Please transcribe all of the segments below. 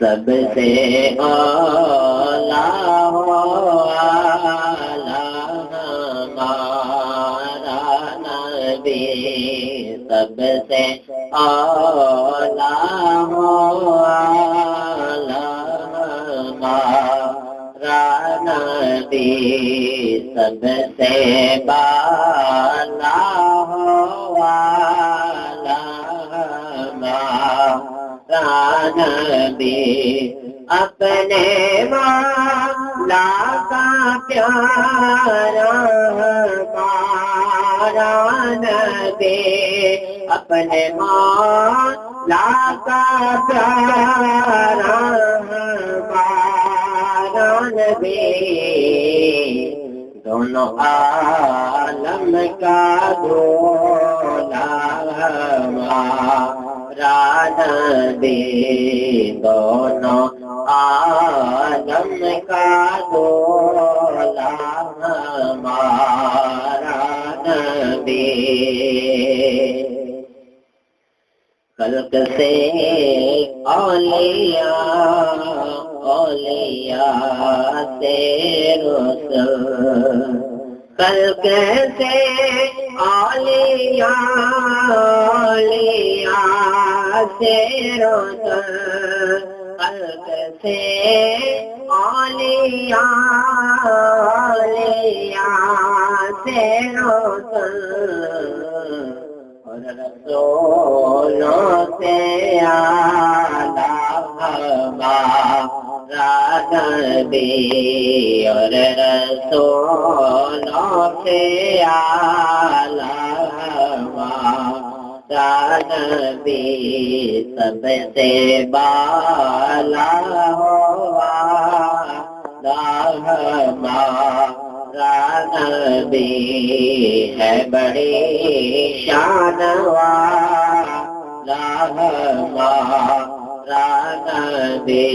سب سے اولا ہو اعلیٰ ہمارا نبی، سب سے اولا ہو اعلیٰ ہمارا نبی، سب سے بالا ہو اعلیٰ نبی، اپنے مولا کا پیارا ہمارا نبی، اپنے مولا کا پیارا ہمارا نبی، دونوں عالم کا دولا ہمارا نبی، دونوں عالم کا دولا ہمارا نبی، خلق سے اولیاء، اولیاء سے رسل، خلق سے اولیاء، اولیاء سے رسل، خلق سے اولیاء، اولیاء سے رسل، اور رسولوں سے اعلیٰ ہمارا نبی، اور رسولوں سے اعلیٰ ہمارا نبی، سب سے بالا ہو اعلیٰ ہمارا نبی، ہے بڑی شان والا ہمارا نبی،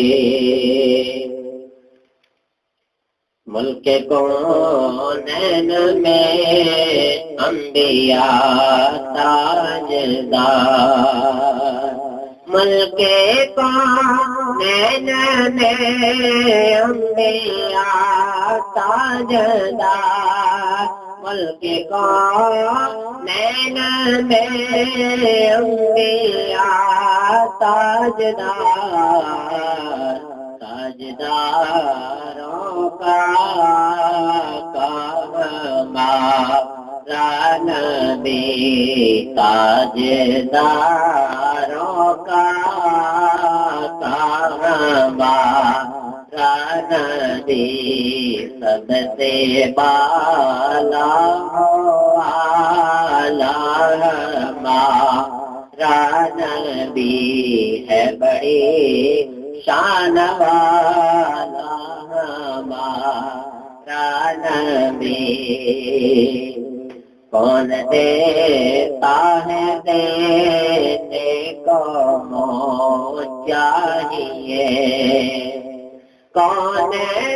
ملک کونین میں انبیاء تاجدار، ملک کونین میں انبیاء تاجدار، ملک کونین میں انبیاء تاجدار، تاجداروں کا ہمارا نبی، تاجداروں کا ہمارا نبی، سب سے بالا ہو اعلیٰ ہمارا نبی، ہے بڑی شان والا ہمارا نبی، کون دیتا ہے دینے کو منہ چاہیے، کون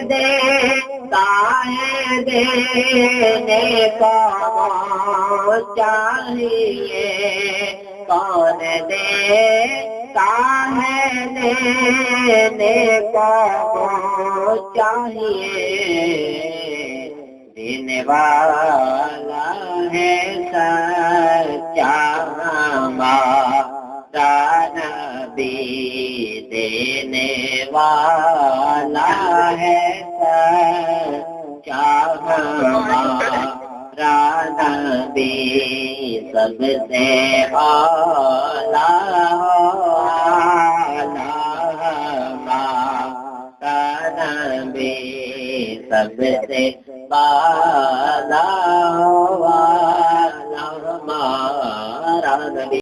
دیتا ہے دینے کو منہ چاہیے، کون دیتا ہے دینے کو منہ چاہیے، دینے والا ہے سچا ہمارا نبی، دینے والا ہے سچا ہمارا نبی، سب سے اعلیٰ ہمارا نبی، سب سے بالا ہمارا نبی۔